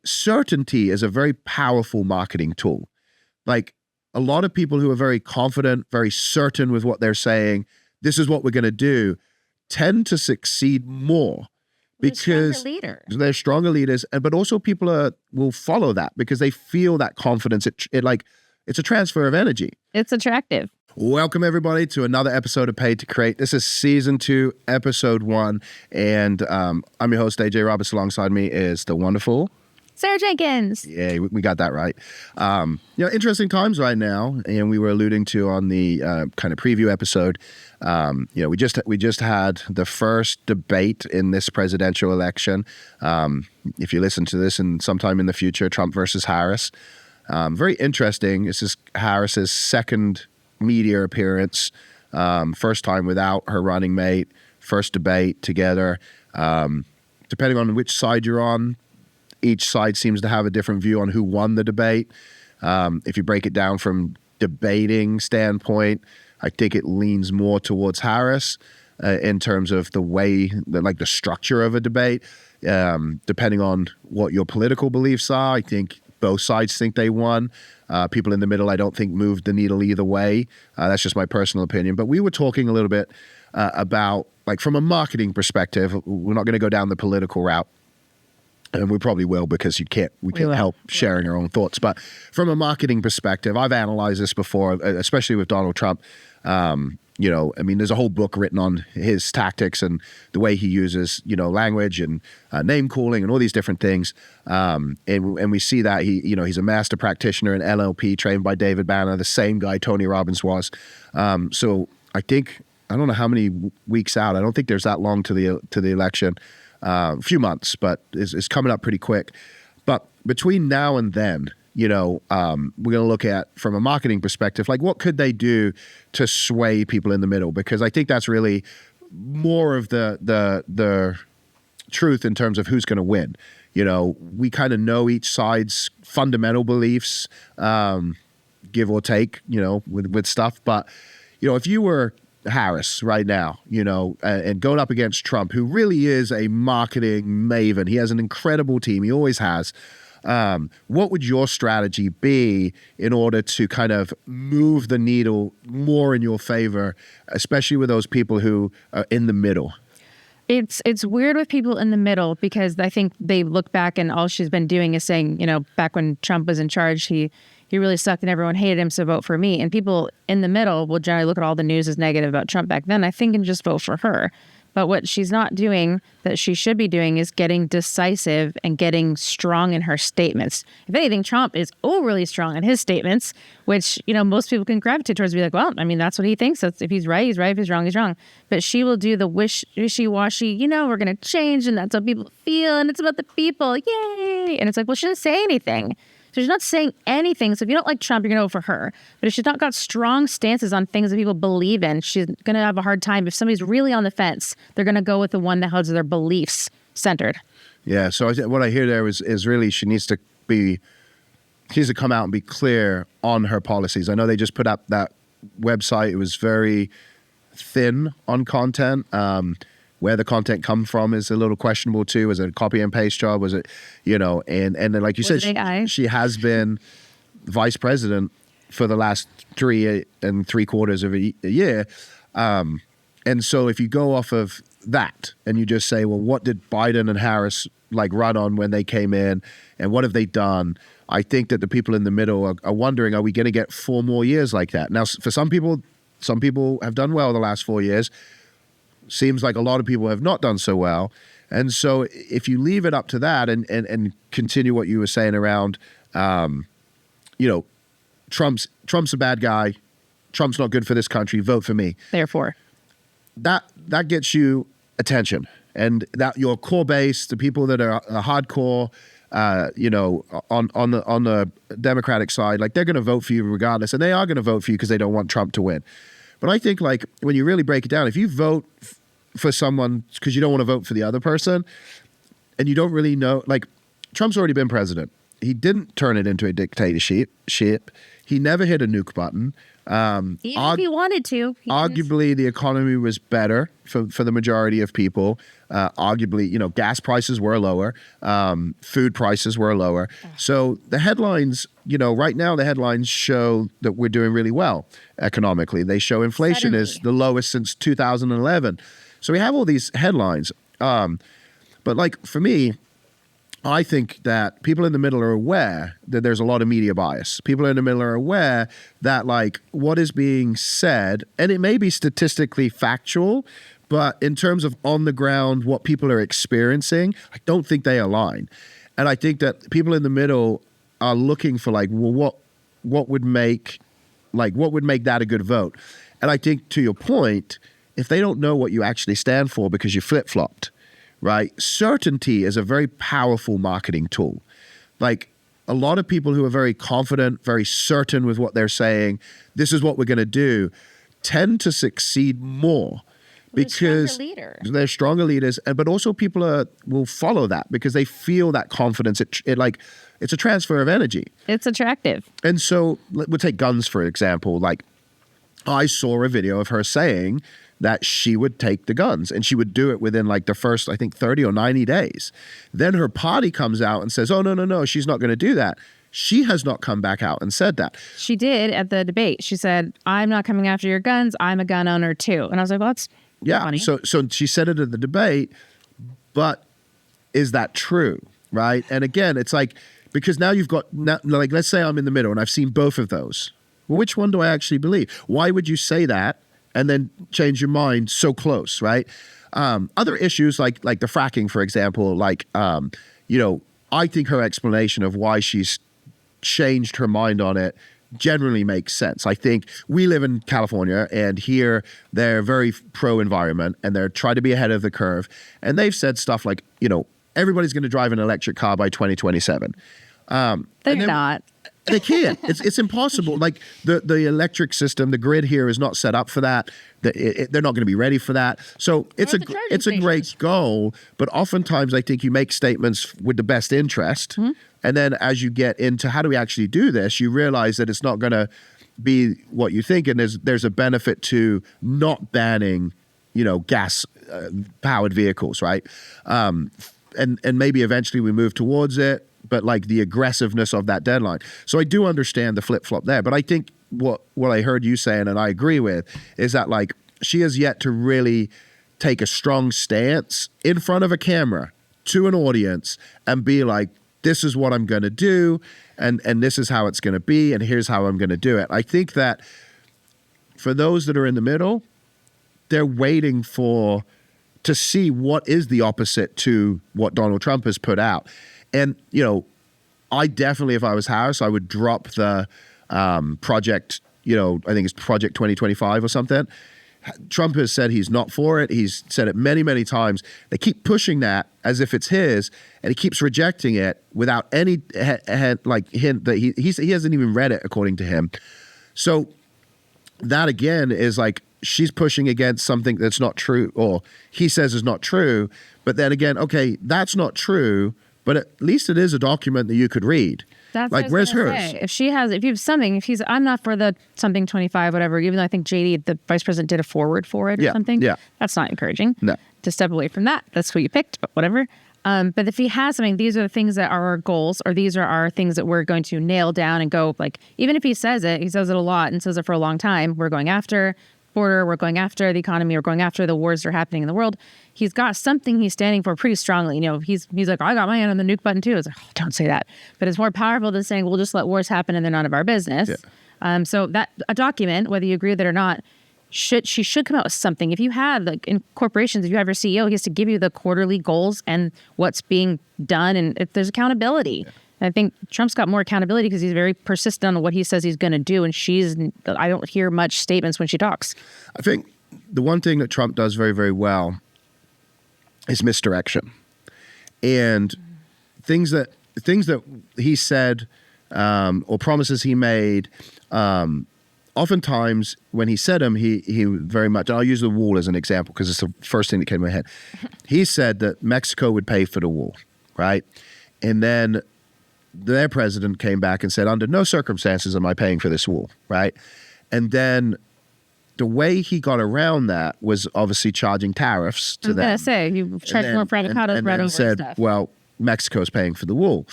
certainty is a very powerful marketing tool. Like a lot of people who are very confident, very certain with what they're saying, this is what we're going to do, tend to succeed more because they're stronger leaders. But also people will follow that because they feel that confidence. It's a transfer of energy. It's attractive. Welcome, everybody, to another episode of Paid to Create. This is Season 2, Episode 1, and I'm your host, AJ Roberts. Alongside me is the wonderful... Sarah Jenkins. Yeah, we got that right. Interesting times right now, and we were alluding to on the kind of preview episode. We just had the first debate in this presidential election. If you listen to this in sometime in the future, Trump versus Harris. Very interesting. This is Harris's second media appearance, first time without her running mate, first debate together. Depending on which side you're on, each side seems to have a different view on who won the debate. If you break it down from debating standpoint, I think it leans more towards Harris in terms of the way, the structure of a debate. Depending on what your political beliefs are, I think both sides think they won. People in the middle, I don't think moved the needle either way. That's just my personal opinion. But we were talking a little bit about, from a marketing perspective, we're not going to go down the political route. And we probably will because we can't help sharing our own thoughts. But from a marketing perspective, I've analyzed this before, especially with Donald Trump. There's a whole book written on his tactics and the way he uses, language and name calling and all these different things. And we see that he's a master practitioner in NLP trained by David Banner, the same guy Tony Robbins was. So I don't know how many weeks out. I don't think there's that long to the election. A few months, but it's coming up pretty quick. But between now and then, we're going to look at, from a marketing perspective, what could they do to sway people in the middle? Because I think that's really more of the truth in terms of who's going to win. We kind of know each side's fundamental beliefs, give or take, with stuff. But, if you were Harris right now, and going up against Trump, who really is a marketing maven. He has an incredible team. He always has. What would your strategy be in order to kind of move the needle more in your favor, especially with those people who are in the middle? It's weird with people in the middle because I think they look back and all she's been doing is saying, back when Trump was in charge, he really sucked and everyone hated him, so vote for me. And people in the middle will generally look at all the news as negative about Trump back then, I think, and just vote for her. But what she's not doing that she should be doing is getting decisive and getting strong in her statements. If anything, Trump is overly strong in his statements, which, most people can gravitate towards, be like, well, that's what he thinks. That's, if he's right, he's right. If he's wrong, he's wrong. But she will do the wishy-washy, we're going to change and that's how people feel and it's about the people. Yay. And it's like, well, she didn't say anything. So she's not saying anything. So if you don't like Trump, you're going to vote for her. But if she's not got strong stances on things that people believe in, she's going to have a hard time. If somebody's really on the fence, they're going to go with the one that has their beliefs centered. Yeah. So what I hear there is really she needs to come out and be clear on her policies. I know they just put up that website. It was very thin on content. Where the content come from is a little questionable too. Was it a copy and paste job? Was it, and then like you said, she has been vice president for the last 3 3/4 of a year. And so if you go off of that and you just say, well, what did Biden and Harris run on when they came in and what have they done? I think that the people in the middle are wondering, are we going to get 4 more years like that? Now, for some people have done well the last 4 years. Seems like a lot of people have not done so well. And so if you leave it up to that and continue what you were saying around, Trump's a bad guy. Trump's not good for this country. Vote for me. Therefore. That gets you attention. And that your core base, the people that are hardcore, on the Democratic side, they're going to vote for you regardless. And they are going to vote for you because they don't want Trump to win. But I think when you really break it down, if you vote for someone because you don't want to vote for the other person and you don't really know, Trump's already been president. He didn't turn it into a dictatorship. He never hit a nuke button. Even if he wanted to. Arguably, the economy was better for the majority of people. Arguably, gas prices were lower. Food prices were lower. So the headlines, right now the headlines show that we're doing really well economically. They show inflation is the lowest since 2011. So we have all these headlines. But like for me, I think that people in the middle are aware that there's a lot of media bias. People in the middle are aware that like what is being said, and it may be statistically factual, but in terms of on the ground, what people are experiencing, I don't think they align. And I think that people in the middle are looking for like, well, what would make that a good vote? And I think to your point, if they don't know what you actually stand for because you flip-flopped, right? Certainty is a very powerful marketing tool. Like a lot of people who are very confident, very certain with what they're saying, this is what we're going to do, tend to succeed more because they're stronger leaders. But also people will follow that because they feel that confidence. It's a transfer of energy. It's attractive. And so we'll take guns, for example. Like I saw a video of her saying that she would take the guns and she would do it within like the first, I think, 30 or 90 days. Then her party comes out and says, oh, no, she's not going to do that. She has not come back out and said that. She did at the debate. She said, I'm not coming after your guns. I'm a gun owner too. And I was like, well, that's funny. So she said it at the debate, but is that true, right? And again, it's like, because now you've got, like, let's say I'm in the middle and I've seen both of those. Well, which one do I actually believe? Why would you say that and then change your mind so close, right? Other issues like the fracking, for example, I think her explanation of why she's changed her mind on it generally makes sense. I think we live in California and here they're very pro-environment and they're trying to be ahead of the curve. And they've said stuff like, everybody's going to drive an electric car by 2027. They're not. They can't. It's impossible. Like the electric system, the grid here is not set up for that. They're not going to be ready for that. So it's a great goal, but oftentimes I think you make statements with the best interest, mm-hmm. and then as you get into how do we actually do this, you realize that it's not going to be what you think, and there's a benefit to not banning, gas powered vehicles, right? And maybe eventually we move towards it. But like the aggressiveness of that deadline. So I do understand the flip-flop there. But I think what I heard you saying, and I agree with, is that like she has yet to really take a strong stance in front of a camera to an audience and be like, this is what I'm going to do, and this is how it's going to be, and here's how I'm going to do it. I think that for those that are in the middle, they're waiting to see what is the opposite to what Donald Trump has put out. And, I definitely, if I was Harris, I would drop the project, I think it's Project 2025 or something. Trump has said he's not for it. He's said it many, many times. They keep pushing that as if it's his, and he keeps rejecting it without any hint that he hasn't even read it, according to him. So that, again, is like she's pushing against something that's not true, or he says is not true. But then again, okay, that's not true. But at least it is a document that you could read. That's like, where's hers? If you have something, I'm not for the something 25, whatever, even though I think JD, the vice president, did a forward for it or something. Yeah. That's not encouraging. No. To step away from that. That's what you picked, but whatever. But if he has something, these are the things that are our goals, or these are our things that we're going to nail down and go, like, even if he says it a lot and says it for a long time, we're going after border, we're going after the economy, we're going after the wars that are happening in the world. He's got something he's standing for pretty strongly. He's like, I got my hand on the nuke button too. It's like, oh, don't say that. But it's more powerful than saying, we'll just let wars happen and they're none of our business. Yeah. So that a document, whether you agree with it or not, she should come out with something. If you have, like in corporations, if you have your CEO, he has to give you the quarterly goals and what's being done, and if there's accountability. Yeah. I think Trump's got more accountability because he's very persistent on what he says he's going to do, and I don't hear much statements when she talks. I think the one thing that Trump does very, very well is misdirection. And things that he said or promises he made, oftentimes when he said them, he very much, and I'll use the wall as an example because it's the first thing that came to my head. He said that Mexico would pay for the wall, right? And then their president came back and said, under no circumstances am I paying for this wall, right? And then the way he got around that was obviously charging tariffs to them. I was going to say, you charge more for avocados, bread over said, stuff. well, Mexico's paying for the wool.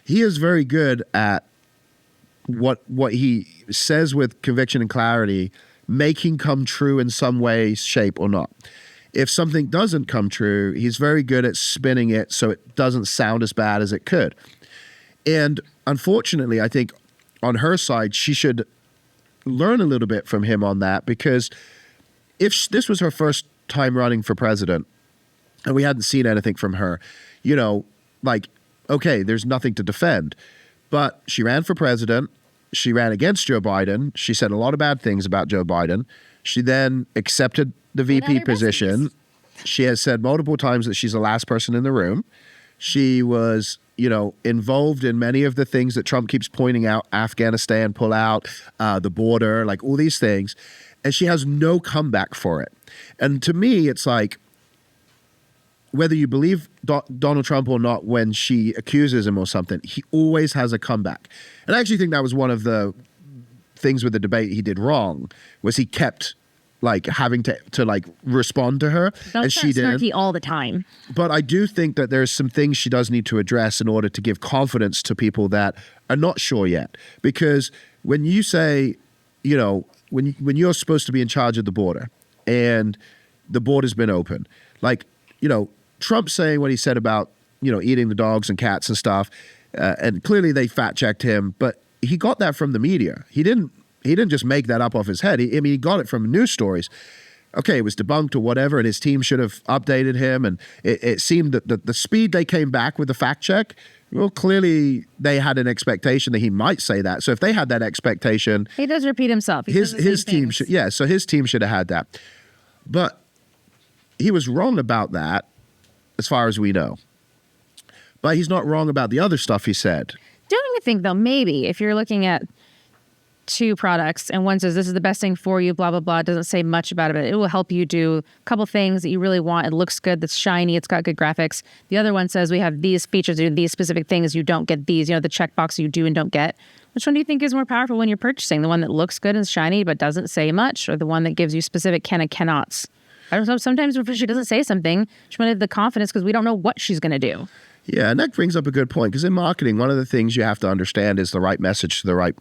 He is very good at what he says with conviction and clarity, making come true in some way, shape, or not. If something doesn't come true, he's very good at spinning it so it doesn't sound as bad as it could. And unfortunately, I think on her side, she should learn a little bit from him on that, because if this was her first time running for president and we hadn't seen anything from her, you know, like, okay, there's nothing to defend. But she ran for president. She ran against Joe Biden. She said a lot of bad things about Joe Biden. She then accepted the VP position. She has said multiple times that she's the last person in the room. She was, you know, involved in many of the things that Trump keeps pointing out, Afghanistan pullout, the border, like all these things. And she has no comeback for it. And to me, it's like, whether you believe Donald Trump or not, when she accuses him or something, he always has a comeback. And I actually think that was one of the things with the debate he did wrong, was he kept like having to like respond to her, and she didn't. Snarky all the time. But I do think that there's some things she does need to address in order to give confidence to people that are not sure yet. Because when you say, you know, when you're supposed to be in charge of the border and the border's been open, like, you know, Trump saying what he said about, you know, eating the dogs and cats and stuff, and clearly they fact checked him, but he got that from the media. He didn't just make that up off his head. He got it from news stories. Okay, it was debunked or whatever, and his team should have updated him. And it seemed that the speed they came back with the fact check, well, clearly they had an expectation that he might say that. So if they had that expectation, he does repeat himself. His team should, yeah. So his team should have had that, but he was wrong about that, as far as we know. But he's not wrong about the other stuff he said. Don't you think, though, maybe if you're looking at two products and one says this is the best thing for you, blah, blah, blah, it doesn't say much about it, but it will help you do a couple things that you really want. It looks good, that's shiny, it's got good graphics. The other one says we have these features, do these specific things, you don't get these, you know, the checkbox you do and don't get. Which one do you think is more powerful when you're purchasing? The one that looks good and shiny but doesn't say much, or the one that gives you specific can and cannots? I don't know. Sometimes if she doesn't say something, she might have the confidence because we don't know what she's going to do. Yeah, and that brings up a good point, because in marketing, one of the things you have to understand is the right message to the right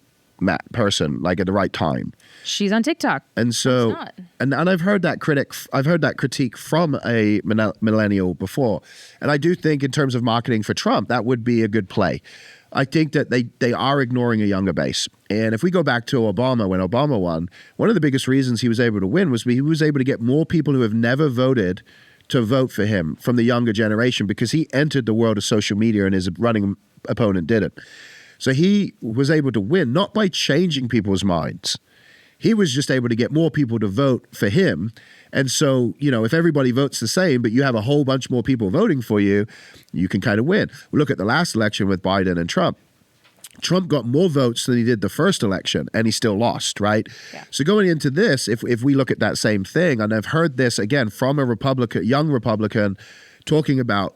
person, like at the right time. She's on TikTok. And so, and I've heard that critique from a millennial before. And I do think in terms of marketing for Trump, that would be a good play. I think that they are ignoring a younger base. And if we go back to Obama, when Obama won, one of the biggest reasons he was able to win was he was able to get more people who have never voted to vote for him from the younger generation, because he entered the world of social media and his running opponent didn't. So he was able to win, not by changing people's minds. He was just able to get more people to vote for him. And so, you know, if everybody votes the same, but you have a whole bunch more people voting for you, you can kind of win. We look at the last election with Biden and Trump. Trump got more votes than he did the first election, and he still lost, right? Yeah. So going into this, if we look at that same thing, and I've heard this again from a young Republican, talking about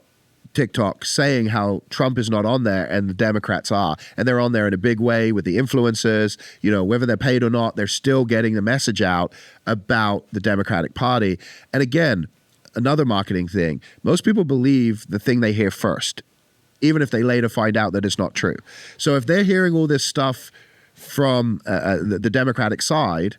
TikTok, saying how Trump is not on there and the Democrats are, and they're on there in a big way with the influencers, you know, whether they're paid or not, they're still getting the message out about the Democratic Party. And again, another marketing thing, most people believe the thing they hear first, even if they later find out that it's not true. So if they're hearing all this stuff from the Democratic side,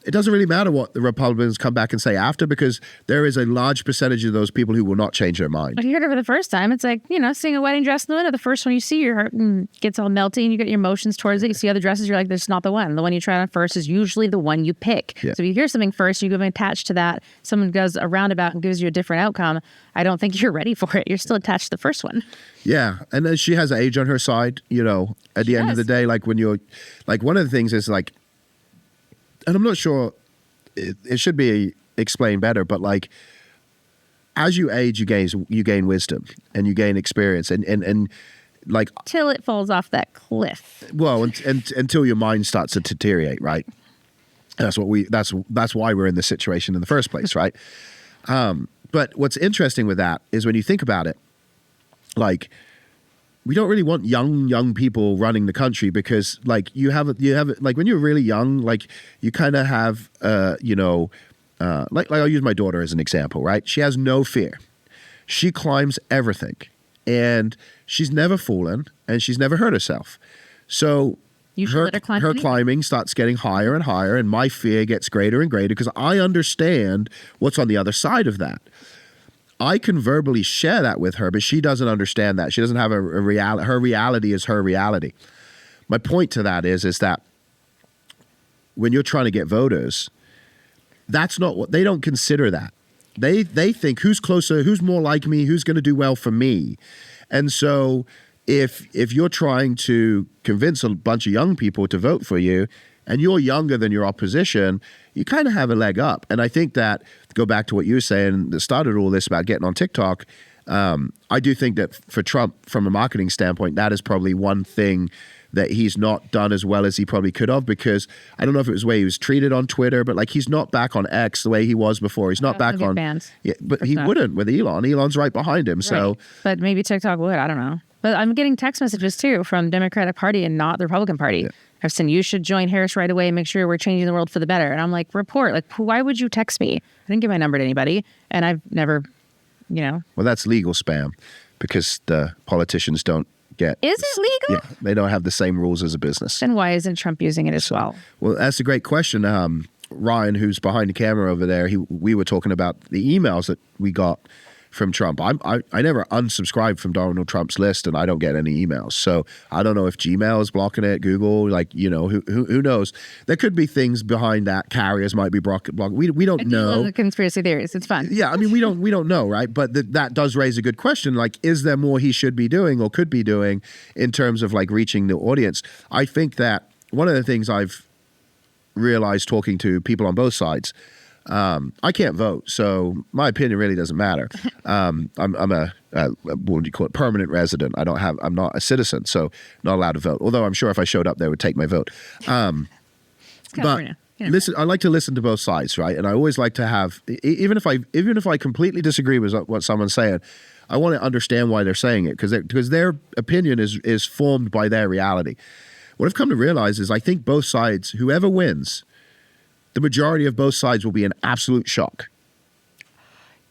it doesn't really matter what the Republicans come back and say after, because there is a large percentage of those people who will not change their mind. If you heard it for the first time, it's like, you know, seeing a wedding dress in the window. The first one you see, your heart gets all melty and you get your emotions towards it. You see other dresses, you're like, this is not the one. The one you try on first is usually the one you pick. Yeah. So if you hear something first, you go attached to that. Someone goes a roundabout and gives you a different outcome. I don't think you're ready for it. You're still attached to the first one. Yeah. And then she has age on her side, you know, at the end of the day, like when you're, like one of the things is like, and I'm not sure, it should be explained better, but like as you age, you gain wisdom and you gain experience, and like till it falls off that cliff. Well, until your mind starts to deteriorate, right? That's why we're in this situation in the first place, right? But what's interesting with that is when you think about it, like we don't really want young people running the country, because like you have like when you're really young, like you kind of have like I'll use my daughter as an example, right? She has no fear. She climbs everything, and she's never fallen, and she's never hurt herself. So her climbing starts getting higher and higher, and my fear gets greater and greater because I understand what's on the other side of that. I can verbally share that with her, but she doesn't understand that. She doesn't have a reality. Her reality is her reality. My point to that is that when you're trying to get voters, that's not what they don't consider that. They think who's closer, who's more like me, who's going to do well for me. And so if you're trying to convince a bunch of young people to vote for you and you're younger than your opposition, you kind of have a leg up. And I think that, to go back to what you were saying that started all this about getting on TikTok, I do think that for Trump, from a marketing standpoint, that is probably one thing that he's not done as well as he probably could have, because I don't know if it was the way he was treated on Twitter, but like he's not back on X the way he was before. He's not back on bans. Yeah, but he wouldn't with Elon. Elon's right behind him. Right. So, but maybe TikTok would. I don't know. But I'm getting text messages too from Democratic Party and not the Republican Party. Yeah. I've said you should join Harris right away and make sure we're changing the world for the better. And I'm like, report. Like, why would you text me? I didn't give my number to anybody, and I've never, Well, that's legal spam, because the politicians don't get. Is it legal? Yeah, they don't have the same rules as a business. Then why isn't Trump using it as well? Well, that's a great question. Ryan, who's behind the camera over there, we were talking about the emails that we got from Trump. I never unsubscribed from Donald Trump's list, and I don't get any emails. So I don't know if Gmail is blocking it, Google, who knows? There could be things behind that. Carriers might be blocking. We don't know. The conspiracy theories. It's fun. Yeah, I mean, we don't know, right? But that does raise a good question. Like, is there more he should be doing or could be doing in terms of like reaching the audience? I think that one of the things I've realized talking to people on both sides, I can't vote, so my opinion really doesn't matter. I'm a what do you call it, permanent resident. I'm not a citizen, so not allowed to vote. Although I'm sure if I showed up, they would take my vote. But listen, I like to listen to both sides, right? And I always like to have, even if I completely disagree with what someone's saying, I want to understand why they're saying it, because their opinion is formed by their reality. What I've come to realize is I think both sides, whoever wins, the majority of both sides will be in absolute shock.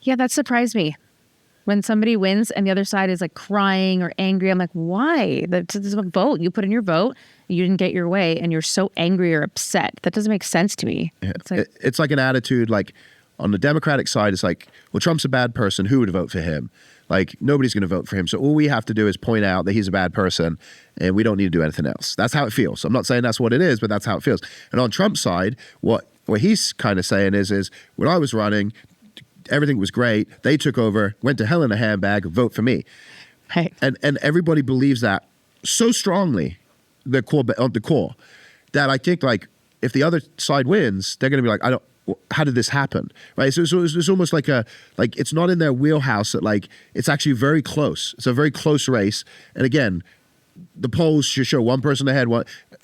Yeah, that surprised me. When somebody wins and the other side is like crying or angry, I'm like, why? This is a vote. You put in your vote, you didn't get your way, and you're so angry or upset. That doesn't make sense to me. Yeah. It's like an attitude, like on the Democratic side, it's like, well, Trump's a bad person. Who would vote for him? Like, nobody's going to vote for him. So all we have to do is point out that he's a bad person, and we don't need to do anything else. That's how it feels. I'm not saying that's what it is, but that's how it feels. And on Trump's side, what he's kind of saying is when I was running, everything was great. They took over, went to hell in a handbag, vote for me. Right. And everybody believes that so strongly, the core, that I think like if the other side wins, they're going to be like, how did this happen? Right. So it's almost like it's not in their wheelhouse that like, it's actually very close. It's a very close race. And again, the polls should show one person ahead.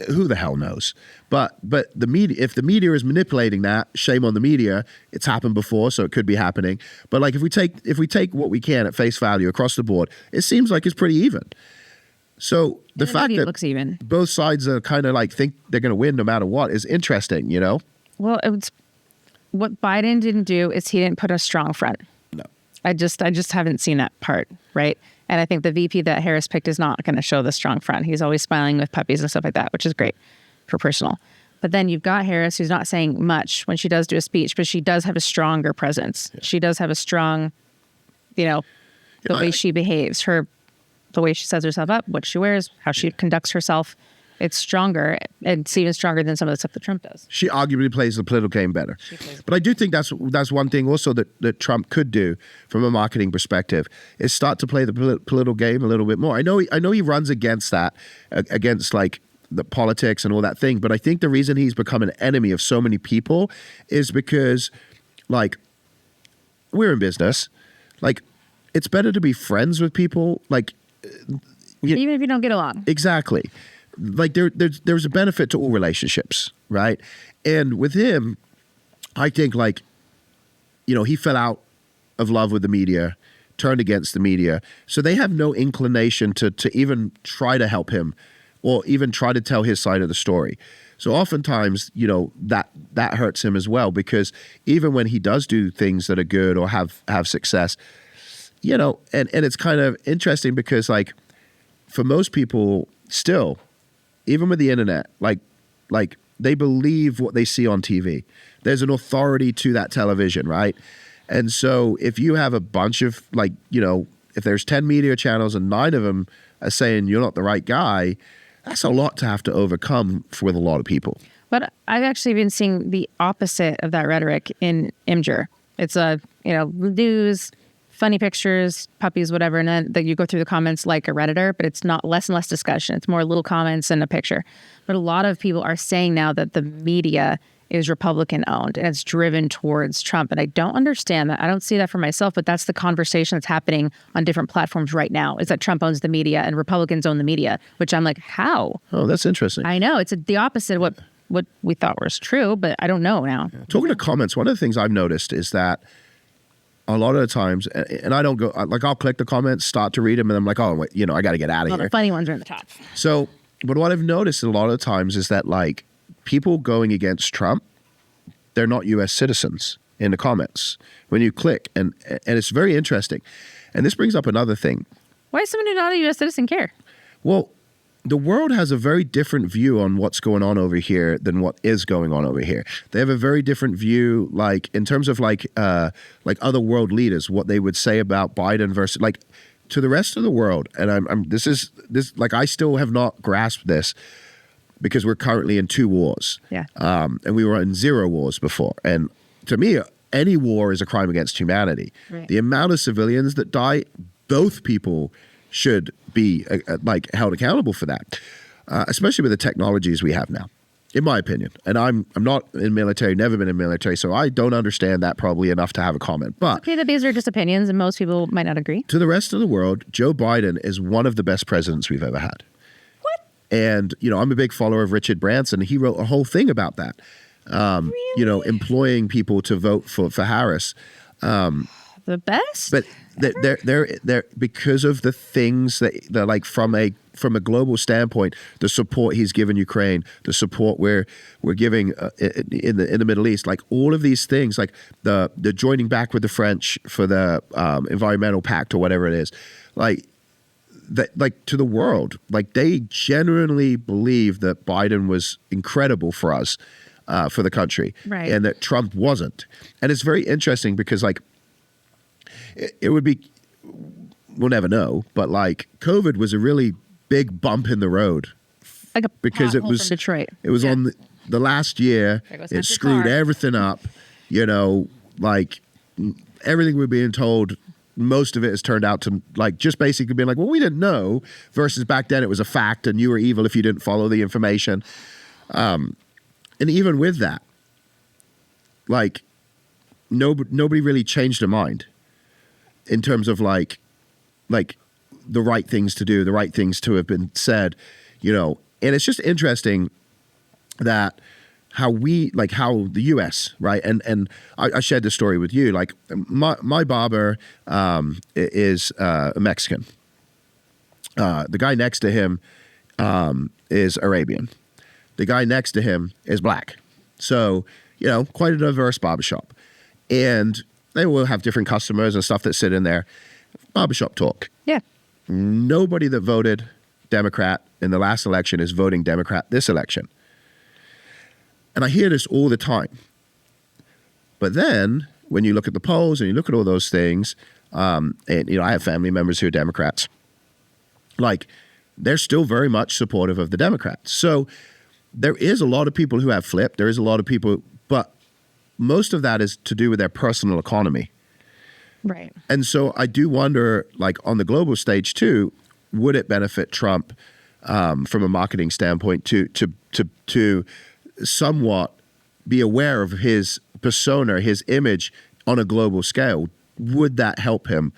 Who the hell knows? But the media, if the media is manipulating that, shame on the media. It's happened before, so it could be happening. But like if we take what we can at face value across the board, it seems like it's pretty even. So the fact that it looks even, both sides are kind of like think they're going to win no matter what is interesting, Well, it's what Biden didn't do is he didn't put a strong front. No, I just haven't seen that part, right? And I think the VP that Harris picked is not going to show the strong front. He's always smiling with puppies and stuff like that, which is great for personal. But then you've got Harris, who's not saying much when she does do a speech, but she does have a stronger presence. Yeah. She does have a strong, the way she behaves, the way she sets herself up, what she wears, how she conducts herself. It's stronger. It's even stronger than some of the stuff that Trump does. She arguably plays the political game better. But I do think that's one thing also that Trump could do from a marketing perspective is start to play the political game a little bit more. I know he runs against that, against like the politics and all that thing. But I think the reason he's become an enemy of so many people is because like we're in business. Like it's better to be friends with people. Like even if you don't get along. Exactly. Like there's a benefit to all relationships, right? And with him, I think like, he fell out of love with the media turned against the media. So they have no inclination to even try to help him or even try to tell his side of the story. So oftentimes, that hurts him as well, because even when he does do things that are good or have success, and it's kind of interesting because, like, for most people still, even with the internet, like they believe what they see on TV. There's an authority to that television, right? And so if you have a bunch of, if there's 10 media channels and 9 of them are saying you're not the right guy, that's a lot to have to overcome with a lot of people. But I've actually been seeing the opposite of that rhetoric in Imgur. It's news, funny pictures, puppies, whatever, and then you go through the comments like a Redditor, but it's not less and less discussion. It's more little comments and a picture. But a lot of people are saying now that the media is Republican owned and it's driven towards Trump. And I don't understand that. I don't see that for myself, but that's the conversation that's happening on different platforms right now, is that Trump owns the media and Republicans own the media, which I'm like, how? Oh, that's interesting. I know. It's the opposite of what we thought was true, but I don't know now. Yeah. Talking to comments, one of the things I've noticed is that a lot of the times, and I don't go, like, I'll click the comments, start to read them, and I'm like, oh, wait, I got to get out of here. The funny ones are in the top. So, but what I've noticed a lot of the times is that, like, people going against Trump, they're not U.S. citizens in the comments when you click. And it's very interesting. And this brings up another thing. Why does someone who's not a U.S. citizen care? Well, the world has a very different view on what's going on over here than what is going on over here. They have a very different view, like, in terms of like other world leaders, what they would say about Biden versus, like, to the rest of the world. And I still have not grasped this, because we're currently in 2 wars. Yeah. And we were in 0 wars before. And to me, any war is a crime against humanity. Right. The amount of civilians that die, both people should be held accountable for that, especially with the technologies we have now, in my opinion. And I'm not in military, never been in military, so I don't understand that probably enough to have a comment. But okay, these are just opinions, and most people might not agree. To the rest of the world, Joe Biden is one of the best presidents we've ever had. And, I'm a big follower of Richard Branson. He wrote a whole thing about that, really? Employing people to vote for Harris. The best? But they're because of the things that they're, like, from a global standpoint, the support he's given Ukraine, the support we're giving in the Middle East, like all of these things, like the joining back with the French for the environmental pact or whatever it is, like to the world, like they genuinely believe that Biden was incredible for us, for the country, right, and that Trump wasn't. And it's very interesting because, like, it would be, we'll never know, but like COVID was a really big bump in the road, like a because it was from Detroit. It was on the last year. It screwed everything up. Like everything we're being told, most of it has turned out to, like, just basically being like, well, we didn't know, versus back then it was a fact and you were evil if you didn't follow the information. And even with that, like, nobody really changed their mind in terms of like the right things to do, the right things to have been said, and it's just interesting that how the U.S., right? And I shared this story with you. Like, my barber is a Mexican. The guy next to him is Arabian. The guy next to him is black. So, quite a diverse barbershop. And they will have different customers and stuff that sit in there. Barbershop talk. Yeah. Nobody that voted Democrat in the last election is voting Democrat this election. And I hear this all the time. But then when you look at the polls and you look at all those things, and I have family members who are Democrats, like, they're still very much supportive of the Democrats. So there is a lot of people who have flipped. There is a lot of people, but most of that is to do with their personal economy. Right. And so I do wonder, like, on the global stage too, would it benefit Trump from a marketing standpoint to somewhat be aware of his persona, his image on a global scale? Would that help him,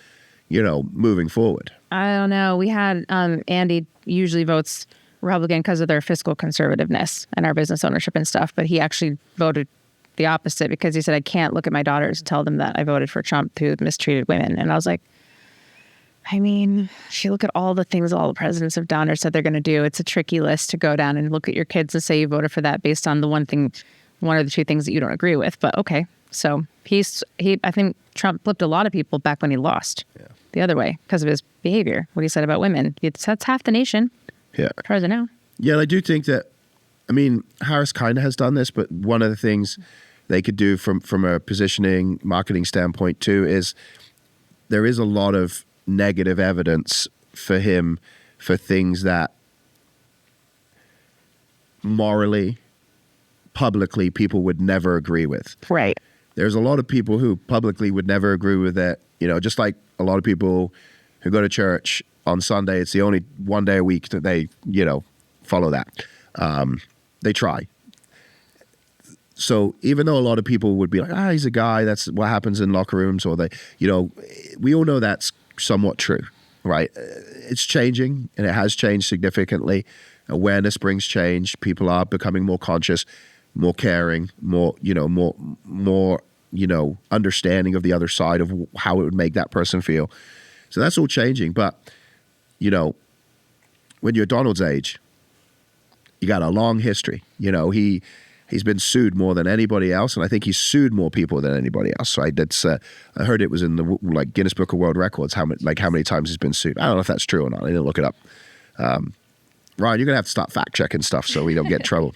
moving forward? I don't know. We had Andy usually votes Republican because of their fiscal conservativeness and our business ownership and stuff, but he actually voted the opposite because he said, I can't look at my daughters and tell them that I voted for Trump who mistreated women. And I was like, I mean, if you look at all the things all the presidents have done or said they're going to do, it's a tricky list to go down and look at your kids and say you voted for that based on the one or the two things that you don't agree with. But okay, so I think Trump flipped a lot of people back when he lost the other way because of his behavior, what he said about women. That's half the nation, as far as I know. Yeah, and I do think that, I mean, Harris kind of has done this, but one of the things they could do from a positioning, marketing standpoint too is there is a lot of negative evidence for him for things that morally, publicly, people would never agree with. Right. There's a lot of people who publicly would never agree with it. Just like a lot of people who go to church on Sunday, it's the only one day a week that they, follow that. They try. So even though a lot of people would be like, he's a guy, that's what happens in locker rooms, or we all know that's somewhat true, right? It's changing, and it has changed significantly. Awareness brings change. People are becoming more conscious, more caring, more understanding of the other side of how it would make that person feel. So that's all changing. But, when you're Donald's age, you got a long history. He's been sued more than anybody else, and I think he's sued more people than anybody else. Right? That's I heard it was in the Guinness Book of World Records how many times he's been sued. I don't know if that's true or not. I didn't look it up. Ryan, you're gonna have to stop fact checking stuff so we don't get in trouble.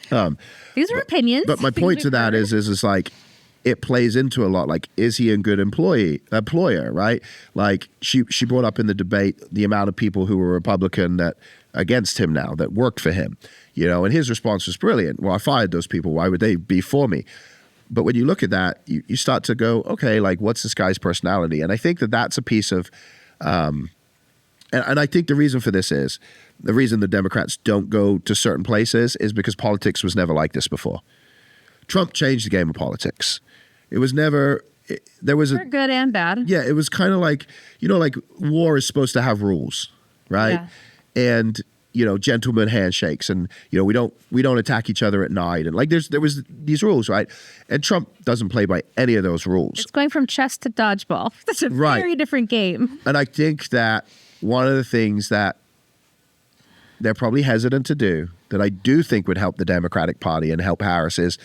These are opinions. But my point to that is like it plays into a lot. Like, is he a good employer? Right? Like she brought up in the debate the amount of people who were Republican that against him now that worked for him. And his response was brilliant. Well, I fired those people. Why would they be for me? But when you look at that, you start to go, okay, like what's this guy's personality? And I think that that's a piece of, and I think the reason for this is, the reason the Democrats don't go to certain places is because politics was never like this before. Trump changed the game of politics. It was never, there was for good and bad. Yeah, it was kind of like, like war is supposed to have rules, right? Yeah. And gentleman handshakes, and we don't attack each other at night, and like there was these rules, right? And Trump doesn't play by any of those rules. It's going from chess to dodgeball. That's a very different game. And I think that one of the things that they're probably hesitant to do, that I do think would help the Democratic Party and help Harris, is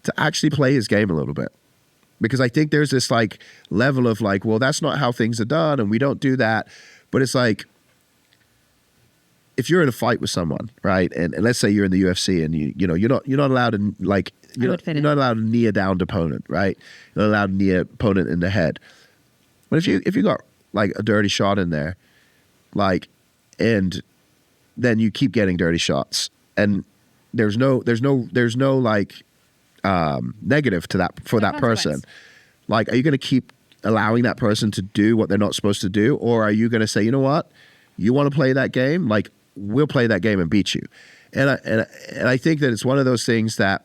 to actually play his game a little bit. Because I think there's this like level of like, well, that's not how things are done, and we don't do that. But it's like, if you're in a fight with someone, right, and let's say you're in the UFC, and you're not allowed to you're not allowed to knee a downed opponent, right? You're not allowed to knee an opponent in the head. But if you got like a dirty shot in there, like, and then you keep getting dirty shots, and there's no like negative to that for that person. Like, are you going to keep allowing that person to do what they're not supposed to do, or are you going to say, you know what, you want to play that game? Like, we'll play that game and beat you. And I think that it's one of those things that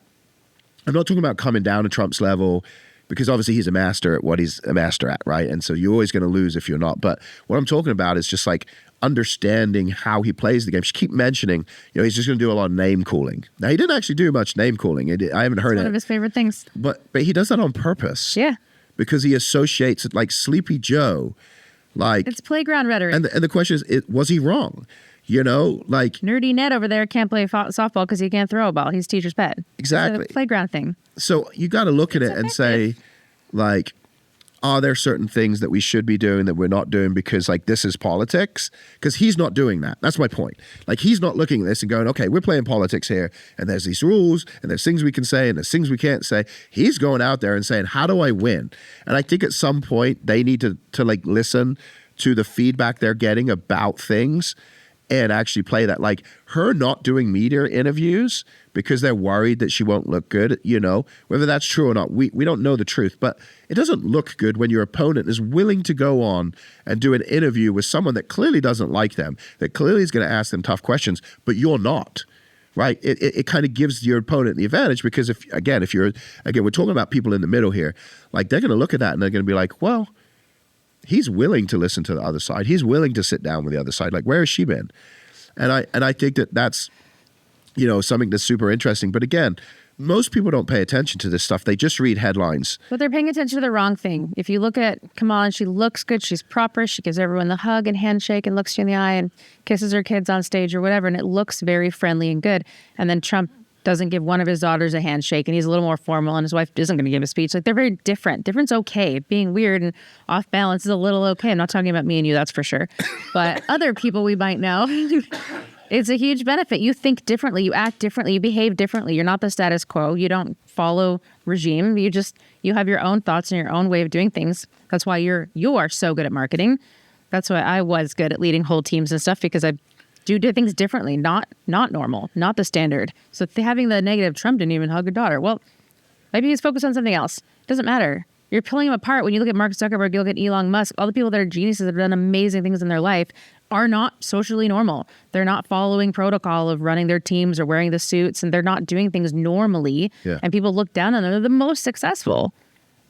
I'm not talking about coming down to Trump's level, because obviously he's a master at what he's a master at, right? And so you're always going to lose if you're not. But what I'm talking about is just like understanding how he plays the game. She keep mentioning, he's just going to do a lot of name calling. Now, he didn't actually do much name calling. I haven't heard it. One of his favorite things. But he does that on purpose. Yeah. Because he associates it like Sleepy Joe. Like, it's playground rhetoric. And the question is, was he wrong? Like Nerdy Ned over there can't play softball because he can't throw a ball. He's teacher's pet. Exactly. It's a playground thing. So you got to look at it and say, like, are there certain things that we should be doing that we're not doing because, like, this is politics? Because he's not doing that. That's my point. Like, he's not looking at this and going, okay, we're playing politics here, and there's these rules, and there's things we can say, and there's things we can't say. He's going out there and saying, how do I win? And I think at some point they need to like listen to the feedback they're getting about things and actually play that. Like, her not doing media interviews because they're worried that she won't look good, whether that's true or not, we don't know the truth. But it doesn't look good when your opponent is willing to go on and do an interview with someone that clearly doesn't like them, that clearly is going to ask them tough questions, but you're not, right? It kind of gives your opponent the advantage, because if we're talking about people in the middle here, like, they're going to look at that and they're going to be like, well, he's willing to listen to the other side. He's willing to sit down with the other side. Like, where has she been? And I think that that's, something that's super interesting. But again, most people don't pay attention to this stuff. They just read headlines. But they're paying attention to the wrong thing. If you look at Kamala, she looks good. She's proper. She gives everyone the hug and handshake and looks you in the eye and kisses her kids on stage or whatever. And it looks very friendly and good. And then Trump doesn't give one of his daughters a handshake and he's a little more formal and his wife isn't going to give a speech. Like, they're very different. Different's okay. Being weird and off balance is a little okay. I'm not talking about me and you, that's for sure. But other people we might know, it's a huge benefit. You think differently. You act differently. You behave differently. You're not the status quo. You don't follow regime. You have your own thoughts and your own way of doing things. That's why you are so good at marketing. That's why I was good at leading whole teams and stuff, because I do things differently, not normal, not the standard. So having the negative, Trump didn't even hug her daughter. Well, maybe he's focused on something else. It doesn't matter. You're pulling them apart. When you look at Mark Zuckerberg, you look at Elon Musk, all the people that are geniuses that have done amazing things in their life are not socially normal. They're not following protocol of running their teams or wearing the suits, and they're not doing things normally. Yeah. And people look down on them. They're the most successful.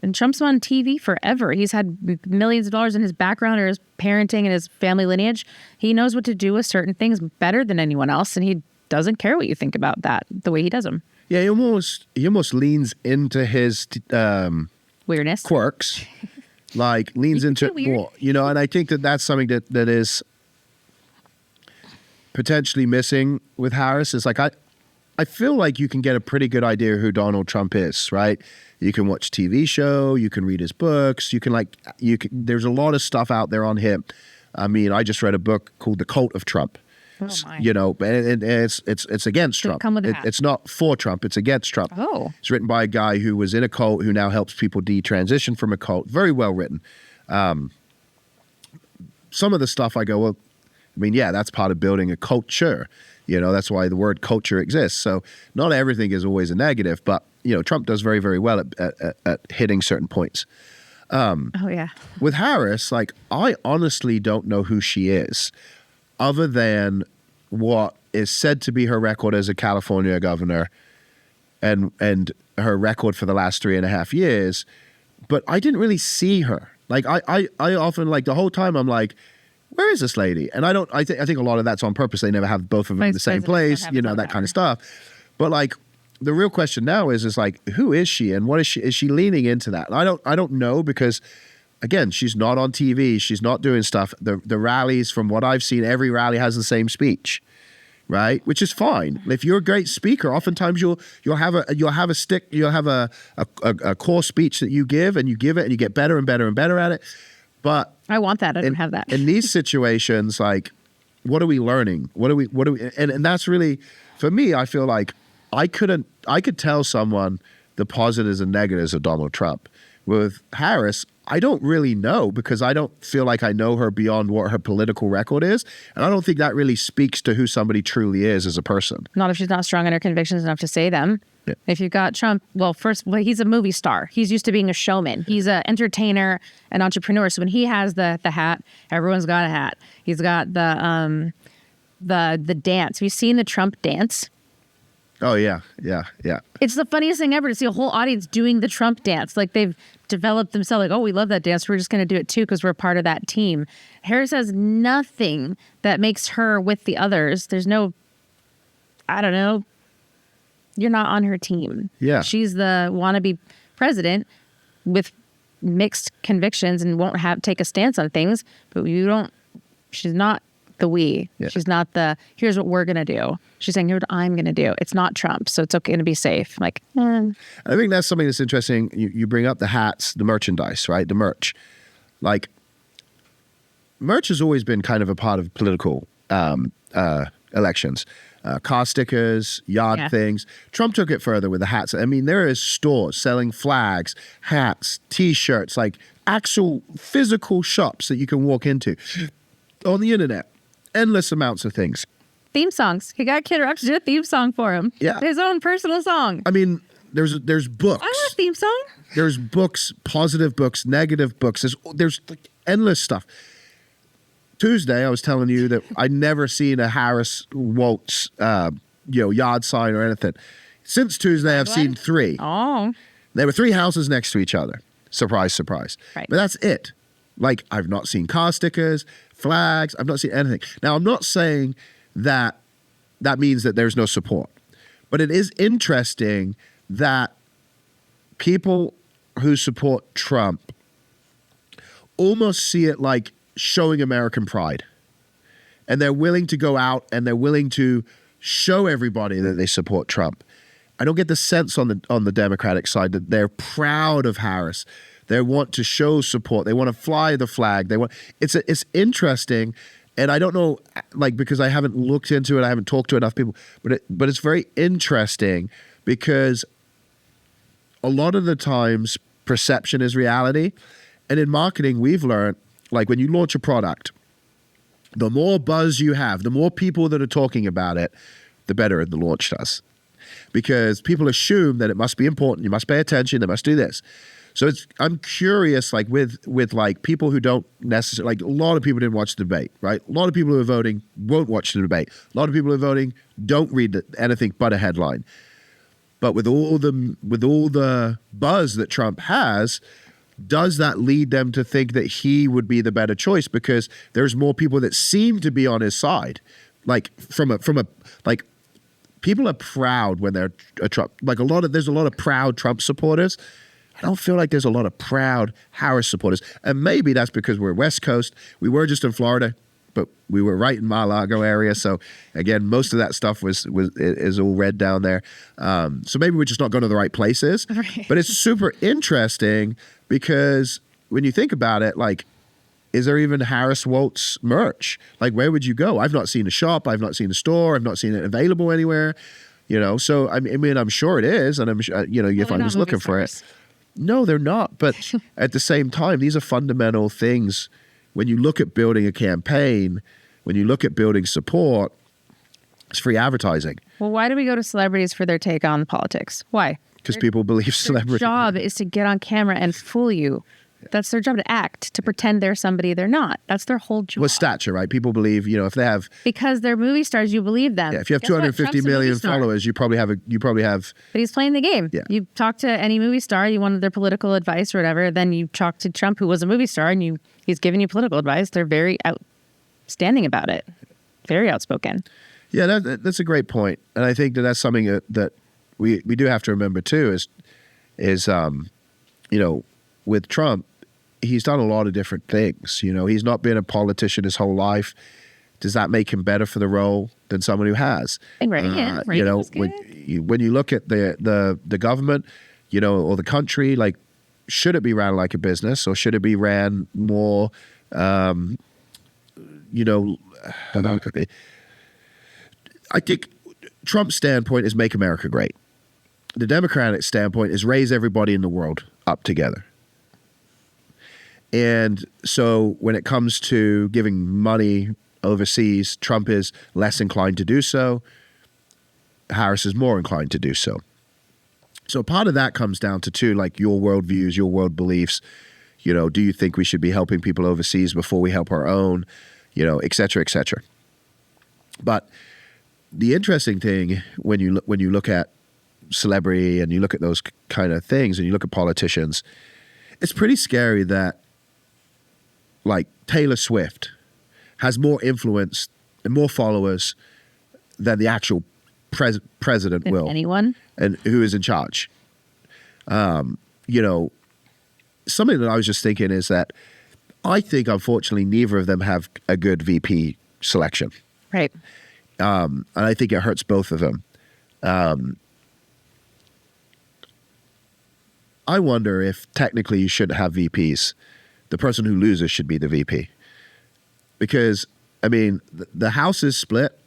And Trump's been on TV forever. He's had millions of dollars in his background or his parenting and his family lineage. He knows what to do with certain things better than anyone else, and he doesn't care what you think about that, the way he does them. Yeah, he almost leans into his Weirdness. quirks, like leans into it more, and I think that's something that is potentially missing with Harris. Is like, I feel like you can get a pretty good idea who Donald Trump is, right? You can watch TV show, you can read his books, there's a lot of stuff out there on him. I mean, I just read a book called The Cult of Trump. Oh my. And it's against Trump. Come with that. It's not for Trump, it's against Trump. Oh. It's written by a guy who was in a cult who now helps people detransition from a cult. Very well written. Some of the stuff I go, well, I mean, yeah, that's part of building a culture. That's why the word culture exists. So not everything is always a negative, but Trump does very, very well at hitting certain points. Oh, yeah. With Harris, like, I honestly don't know who she is, other than what is said to be her record as a California governor and her record for the last 3.5 years. But I didn't really see her. Like, I often, like, the whole time I'm like, where is this lady? And I think a lot of that's on purpose. They never have both of them in the same place, that kind of stuff. But like, the real question now is like, who is she and what is she? Is she leaning into that? And I don't know, because again, she's not on TV. She's not doing stuff. The rallies, from what I've seen, every rally has the same speech, right? Which is fine. If you're a great speaker, oftentimes you'll have a core speech that you give, and you give it, and you get better and better and better at it. But I want that. I don't have that. In these situations, like, what are we learning? What do we, and that's really, for me, I feel like I could tell someone the positives and negatives of Donald Trump. With Harris, I don't really know, because I don't feel like I know her beyond what her political record is. And I don't think that really speaks to who somebody truly is as a person. Not if she's not strong in her convictions enough to say them. Yeah. If you've got Trump, well, he's a movie star. He's used to being a showman. He's an entertainer, an entrepreneur. So when he has the hat, everyone's got a hat. He's got the dance. Have you seen the Trump dance? Oh, yeah. It's the funniest thing ever to see a whole audience doing the Trump dance. Like, they've developed themselves, like, oh, we love that dance. We're just going to do it too because we're part of that team. Harris has nothing that makes her with the others. There's no, I don't know, you're not on her team. Yeah. She's the wannabe president with mixed convictions and won't take a stance on things, but she's not the we. Yeah. She's not the, here's what we're going to do. She's saying, here's what I'm going to do. It's not Trump, so it's okay to be safe. Like, I think that's something that's interesting. You bring up the hats, the merchandise, right? The merch. Like, merch has always been kind of a part of political elections. Car stickers, yard things. Trump took it further with the hats. I mean, there is stores selling flags, hats, T-shirts, like actual physical shops that you can walk into on the internet. Endless amounts of things. Theme songs. He got Kid Rock to do a theme song for him. Yeah. His own personal song. I mean, there's books. I want a theme song. There's books, positive books, negative books. There's like endless stuff. Tuesday, I was telling you that I'd never seen a Harris Waltz, yard sign or anything. Since Tuesday, I've seen 3. Oh. There were 3 houses next to each other. Surprise, surprise. Right. But that's it. Like, I've not seen car stickers, flags. I've not seen anything. Now, I'm not saying that means that there's no support. But it is interesting that people who support Trump almost see it like showing American pride. And they're willing to go out and they're willing to show everybody that they support Trump. I don't get the sense on the Democratic side that they're proud of Harris. They want to show support. They want to fly the flag. It's interesting, and I don't know, like, because I haven't looked into it, I haven't talked to enough people, but it's very interesting because a lot of the times perception is reality, and in marketing we've learned, like, when you launch a product, the more buzz you have, the more people that are talking about it, the better the launch does. Because people assume that it must be important, you must pay attention, they must do this. So I'm curious, like with like people who don't necessarily, like a lot of people didn't watch the debate, right? A lot of people who are voting won't watch the debate. A lot of people who are voting don't read anything but a headline. But with all the buzz that Trump has, does that lead them to think that he would be the better choice because there's more people that seem to be on his side? Like like people are proud when they're a Trump. Like there's a lot of proud Trump supporters. I don't feel like there's a lot of proud Harris supporters. And maybe that's because we're West Coast. We were just in Florida, but we were right in Mar-a-Lago area. So again, most of that stuff is all red down there. So maybe we're just not going to the right places. Right. But it's super interesting because when you think about it, like, is there even Harris Waltz merch? Like, where would you go? I've not seen a shop. I've not seen a store. I've not seen it available anywhere. So I mean, I'm sure it is, and I'm sure, if I was looking for it. No, they're not. But at the same time, these are fundamental things. When you look at building a campaign, when you look at building support, it's free advertising. Well, why do we go to celebrities for their take on politics? Why? Because people believe celebrities. Their job is to get on camera and fool you. That's their job, to act, to pretend they're somebody they're not. That's their whole job. Well, stature, right? People believe, if they have... Because they're movie stars, you believe them. Yeah, if you have 250 million followers, you probably have... But he's playing the game. Yeah. You talk to any movie star, you wanted their political advice or whatever, then you talk to Trump, who was a movie star, and he's giving you political advice. They're very outstanding about it. Very outspoken. Yeah, that's a great point. And I think that's something that we do have to remember, too, is with Trump, he's done a lot of different things. He's not been a politician his whole life. Does that make him better for the role than someone who has? And Reagan was good. When you look at the government, or the country, like, should it be ran like a business or should it be ran more, I think Trump's standpoint is make America great. The Democratic standpoint is raise everybody in the world up together. And so when it comes to giving money overseas, Trump is less inclined to do so. Harris is more inclined to do so. So part of that comes down to, too, like your worldviews, your world beliefs. Do you think we should be helping people overseas before we help our own, et cetera, et cetera. But the interesting thing when you look at celebrity and you look at those kind of things and you look at politicians, it's pretty scary that, like, Taylor Swift has more influence and more followers than the actual president will. Anyone? And who is in charge. Something that I was just thinking is that I think, unfortunately, neither of them have a good VP selection. Right. And I think it hurts both of them. I wonder if technically you shouldn't have VPs. The person who loses should be the VP. Because, I mean, the House is split.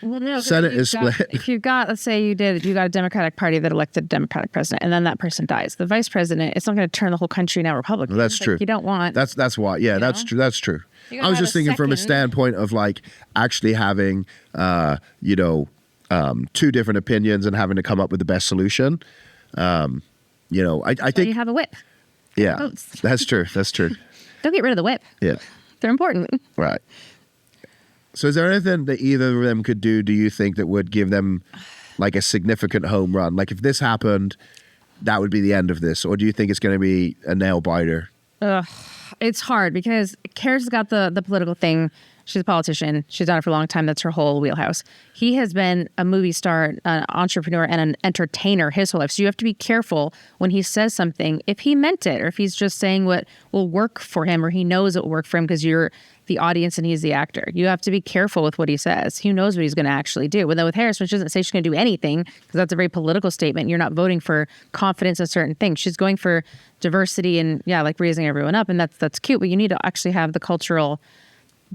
Well, no, Senate is split. If you've got, let's say you got a Democratic Party that elected a Democratic president, and then that person dies, the vice president, it's not going to turn the whole country now Republican. Well, that's true. You don't want. That's why. Yeah, that's true. That's true. I was just thinking from a standpoint of, like, actually having, two different opinions and having to come up with the best solution. I think you have a whip. Yeah, votes. That's true. That's true. Don't get rid of the whip. Yeah, they're important. Right. So is there anything that either of them could do, do you think, that would give them, like, a significant home run? Like, if this happened, that would be the end of this? Or do you think it's going to be a nail biter? It's hard because Karen's got the political thing. She's a politician. She's done it for a long time. That's her whole wheelhouse. He has been a movie star, an entrepreneur, and an entertainer his whole life. So you have to be careful when he says something, if he meant it, or if he's just saying what will work for him, or he knows it will work for him because you're the audience and he's the actor. You have to be careful with what he says. Who knows what he's going to actually do? But then with Harris, when she doesn't say she's going to do anything, because that's a very political statement, you're not voting for confidence in certain things. She's going for diversity and, like raising everyone up. And that's cute. But you need to actually have the cultural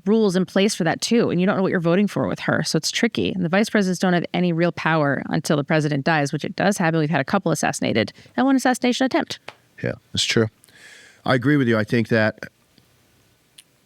rules in place for that too. And you don't know what you're voting for with her. So it's tricky. And the vice presidents don't have any real power until the president dies, which it does happen. We've had a couple assassinated and one assassination attempt. Yeah, that's true. I agree with you. I think that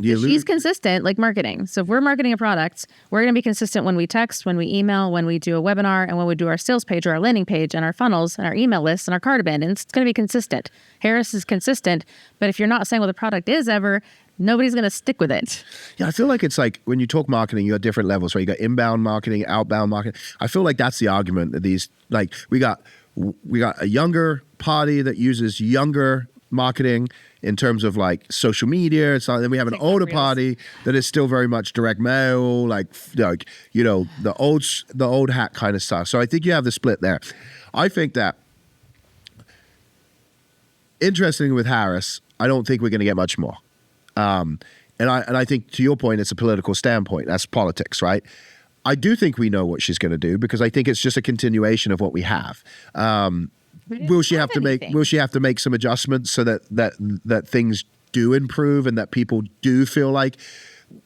she's consistent, like marketing. So if we're marketing a product, we're going to be consistent when we text, when we email, when we do a webinar, and when we do our sales page or our landing page and our funnels and our email lists and our cart abandons. It's going to be consistent. Harris is consistent, but if you're not saying what the product is ever, nobody's going to stick with it. Yeah, I feel like it's like when you talk marketing, you got different levels, right? You got inbound marketing, outbound marketing. I feel like that's the argument that these, like we got a younger party that uses younger marketing in terms of like social media. So then we have an older party that is still very much direct mail, like you know, the old hat kind of stuff. So I think you have the split there. I think that interesting with Harris, I don't think we're going to get much more. And I think to your point, it's a political standpoint. That's politics, right? I do think we know what she's going to do because I think it's just a continuation of what we have. Will she have to make some adjustments so that things do improve and that people do feel like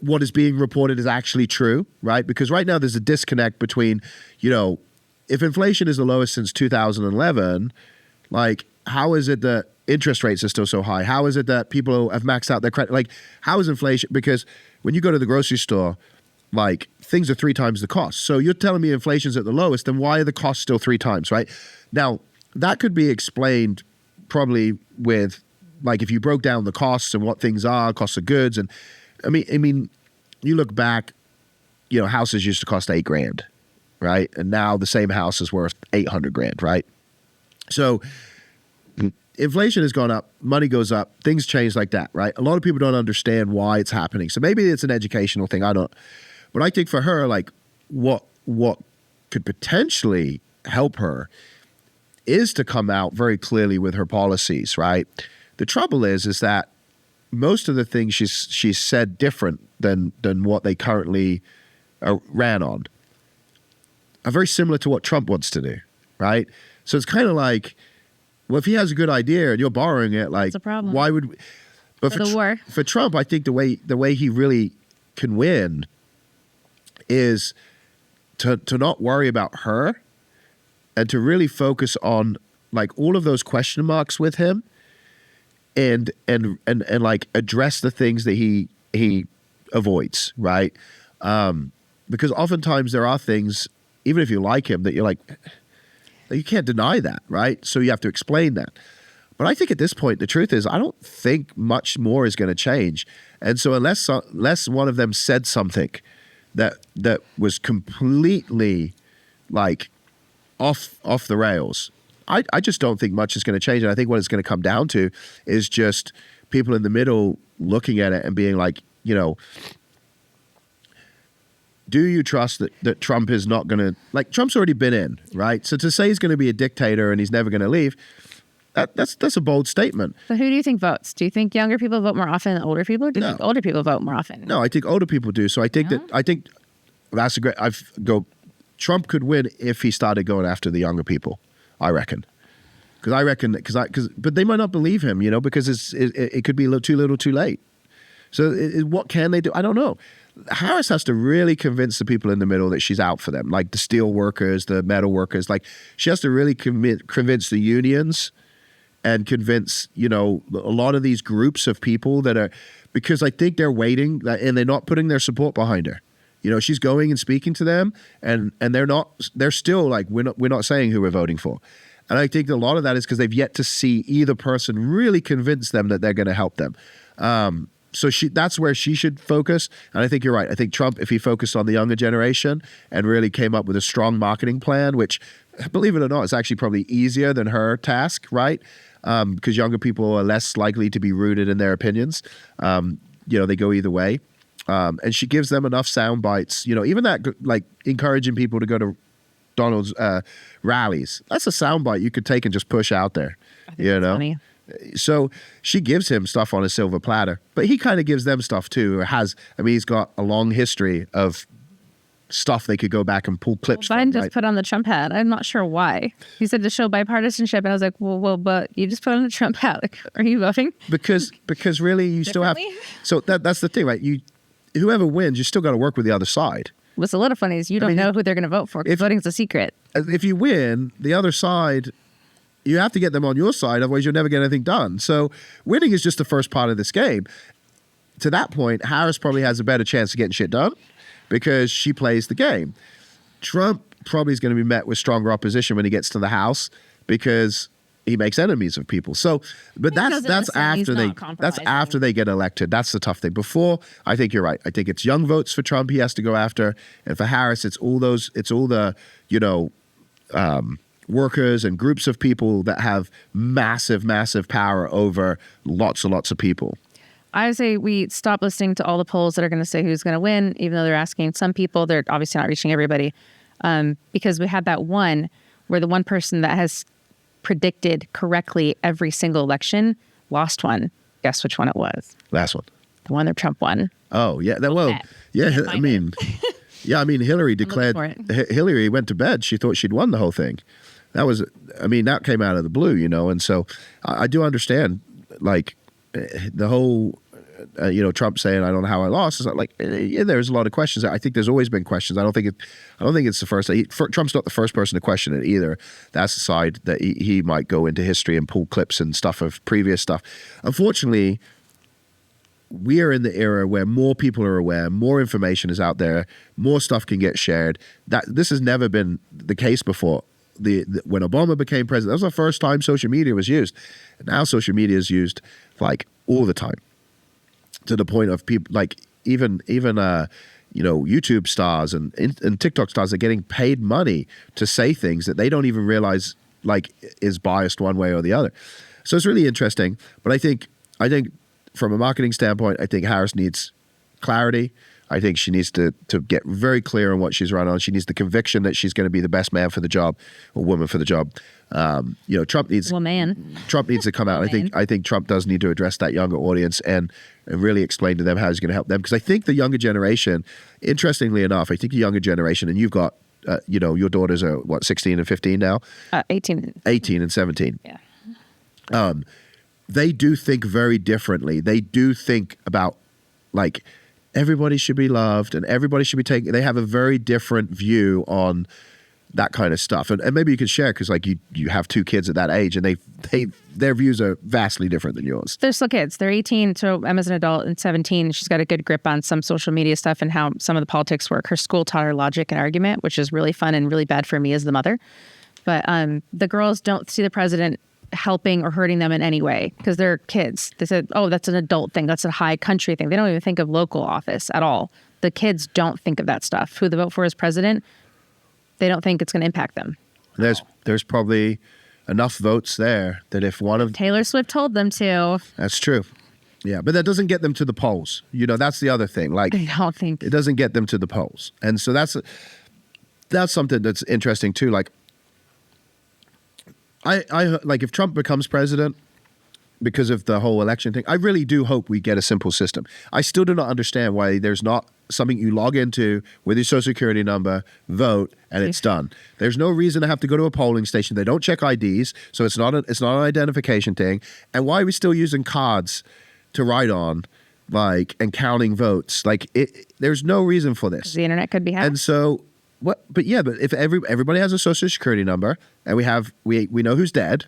what is being reported is actually true, right? Because right now there's a disconnect between, you know, if inflation is the lowest since 2011, like how is it that interest rates are still so high? How is it that people have maxed out their credit? Like how is inflation? Because when you go to the grocery store, like things are 3 times the cost. So you're telling me inflation's at the lowest, then why are the costs still 3 times, right? Now, that could be explained probably with, like, if you broke down the costs and what things are, costs of goods. And I mean, you look back, you know, houses used to cost $8,000, right? And now the same house is worth $800,000, right? So inflation has gone up, money goes up, things change like that, right? A lot of people don't understand why it's happening. So maybe it's an educational thing. I don't. But I think for her, like, what could potentially help her is to come out very clearly with her policies, right? The trouble is that most of the things she's said different than what they currently ran on are very similar to what Trump wants to do, right? So it's kind of like, well, if he has a good idea and you're borrowing it, like, why would? But for Trump, I think the way he really can win is to not worry about her and to really focus on like all of those question marks with him and like address the things that he avoids, right? Because oftentimes there are things, even if you like him, that you're like, you can't deny that, right? So you have to explain that. But I think at this point, the truth is, I don't think much more is going to change. And so unless one of them said something that was completely like off the rails, I just don't think much is going to change. And I think what it's going to come down to is just people in the middle looking at it and being like, you know, do you trust that Trump is not going to, like, Trump's already been in, right? So to say he's going to be a dictator and he's never going to leave, that's a bold statement. So who do you think votes? Do you think younger people vote more often than older people? Or do you think older people vote more often? No, I think older people do. So I think that's a great, Trump could win if he started going after the younger people, I reckon. But they might not believe him, you know, because it could be too little too late. So what can they do? I don't know. Harris has to really convince the people in the middle that she's out for them, like the steel workers, the metal workers. Like she has to really convince the unions and convince, you know, a lot of these groups of people that are, because I think they're waiting and they're not putting their support behind her. You know, she's going and speaking to them and they're still like, we're not saying who we're voting for. And I think a lot of that is because they've yet to see either person really convince them that they're going to help them. So that's where she should focus. And I think you're right. I think Trump, if he focused on the younger generation and really came up with a strong marketing plan, which, believe it or not, is actually probably easier than her task, right? Because younger people are less likely to be rooted in their opinions. You know, they go either way. And she gives them enough sound bites, even that, like encouraging people to go to Donald's rallies. That's a soundbite you could take and just push out there, Funny. So she gives him stuff on a silver platter, but he kind of gives them stuff too. He's got a long history of stuff they could go back and pull clips Biden from. just put on the Trump hat. I'm not sure why. He said to show bipartisanship, and I was like, well, but you just put on the Trump hat. Like, are you voting? Because really, you still have. So that's the thing, right? Whoever wins, you still got to work with the other side. What's a little funny is you don't know who they're going to vote for. Because voting's a secret. If you win, the other side, you have to get them on your side, otherwise you'll never get anything done. So winning is just the first part of this game. To that point, Harris probably has a better chance of getting shit done because she plays the game. Trump probably is going to be met with stronger opposition when he gets to the House because he makes enemies of people. So, but that's after they get elected. That's the tough thing. Before, I think you're right. I think it's young votes for Trump he has to go after, and for Harris, it's all the workers and groups of people that have massive, massive power over lots and lots of people. I would say we stop listening to all the polls that are going to say who's going to win, even though they're asking some people. They're obviously not reaching everybody, because we had that one where the one person that has predicted correctly every single election lost one. Guess which one it was? Last one. The one that Trump won. Oh, yeah. Hillary declared, Hillary went to bed. She thought she'd won the whole thing. That came out of the blue, and so I do understand, like, the whole, Trump saying, I don't know how I lost. It's not like, there's a lot of questions. I think there's always been questions. I don't think it's the first. Trump's not the first person to question it either. That's the side that he might go into history and pull clips and stuff of previous stuff. Unfortunately, we are in the era where more people are aware, more information is out there, more stuff can get shared. This has never been the case before. When Obama became president, that was the first time social media was used. And now social media is used like all the time, to the point of people like even YouTube stars and TikTok stars are getting paid money to say things that they don't even realize like is biased one way or the other. So it's really interesting. But I think from a marketing standpoint, I think Harris needs clarity. I think she needs to get very clear on what she's run on. She needs the conviction that she's going to be the best man for the job or woman for the job. Trump needs to come out. I think Trump does need to address that younger audience and really explain to them how he's going to help them. Because I think the younger generation, interestingly enough, and you've got, your daughters are 16 and 15 now? 18. 18 and 17. Yeah. They do think very differently. They do think about like, everybody should be loved and everybody should be taken. They have a very different view on that kind of stuff. And maybe you could share, because like you have two kids at that age and their views are vastly different than yours. They're still kids. They're 18, so Emma's an adult, and 17. She's got a good grip on some social media stuff and how some of the politics work. Her school taught her logic and argument, which is really fun and really bad for me as the mother. But the girls don't see the president helping or hurting them in any way because they're kids. They said, oh, that's an adult thing. That's a high country thing. They don't even think of local office at all. The kids don't think of that stuff. Who they vote for as president, they don't think it's going to impact them. There's probably enough votes there that if one of... Taylor Swift told them to. That's true. Yeah, but that doesn't get them to the polls. That's the other thing. Like, I don't think... It doesn't get them to the polls. And so that's something that's interesting too. Like, I like if Trump becomes president because of the whole election thing, I really do hope we get a simple system. I still do not understand why there's not something you log into with your social security number, vote, and it's done. There's no reason to have to go to a polling station. They don't check IDs, so it's not an identification thing. And why are we still using cards to write on, like, and counting votes? Like, there's no reason for this. The internet could be hacked. And so... But if everybody has a social security number and we know who's dead,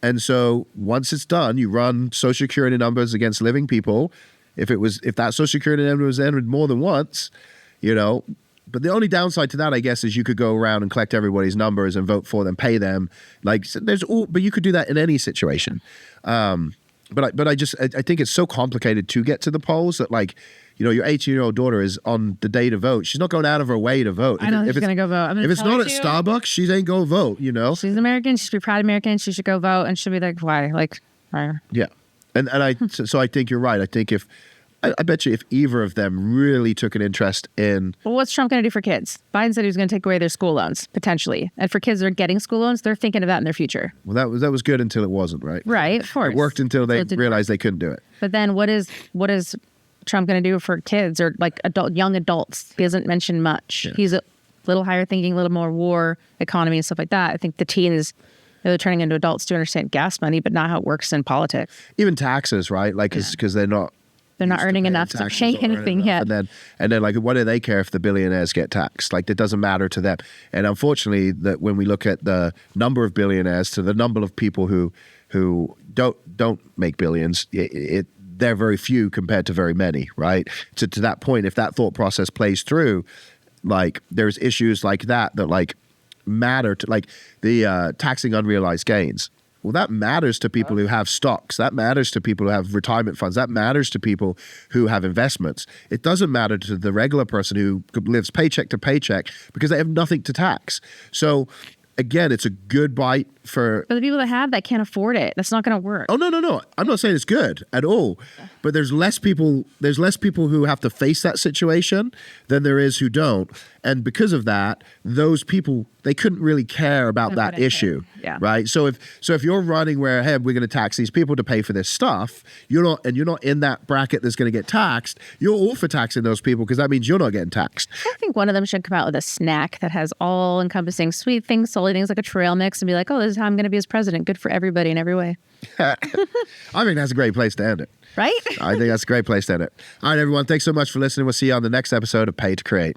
and so once it's done, you run social security numbers against living people. If that social security number was entered more than once, But the only downside to that, I guess, is you could go around and collect everybody's numbers and vote for them, pay them. Like but you could do that in any situation. But I think it's so complicated to get to the polls that like. Your 18-year-old daughter is on the day to vote. She's not going out of her way to vote. I know she's going to go vote. If it's not at Starbucks, she ain't going to vote, She's American. She should be proud American. She should go vote. And she'll be like, why? Like, why? Yeah. And I think you're right. I think if I bet you if either of them really took an interest in... Well, what's Trump going to do for kids? Biden said he was going to take away their school loans, potentially. And for kids that are getting school loans, they're thinking of that in their future. Well, that was good until it wasn't, right? Right, of course. It worked until they realized they couldn't do it. But then what is Trump going to do for kids or like young adults? He hasn't mentioned much. Yeah. He's a little higher thinking, a little more war, economy and stuff like that. I think the teens, they're turning into adults to understand gas money, but not how it works in politics. Even taxes, right? Like, because they're not earning enough to pay anything yet. And then, like, what do they care if the billionaires get taxed? Like, it doesn't matter to them. And unfortunately, that when we look at the number of billionaires to the number of people who don't make billions, they're very few compared to very many, right? To that point, if that thought process plays through, like, there's issues like that like matter to, like, the taxing unrealized gains. Well, that matters to people who have stocks. That matters to people who have retirement funds. That matters to people who have investments. It doesn't matter to the regular person who lives paycheck to paycheck because they have nothing to tax. So, again, it's a good bite for the people that can't afford it. That's not going to work. Oh, no. I'm not saying it's good at all. But there's less people who have to face that situation than there is who don't. And because of that, those people, they couldn't really care about that issue. Yeah. Right? So if you're running where, hey, we're going to tax these people to pay for this stuff, you're not in that bracket that's going to get taxed, you're all for taxing those people because that means you're not getting taxed. I think one of them should come out with a snack that has all encompassing sweet things, salty things, like a trail mix, and be like, oh, this is how I'm going to be as president. Good for everybody in every way. I think that's a great place to end it. Right? I think that's a great place to end it. All right, everyone. Thanks so much for listening. We'll see you on the next episode of Pay to Create.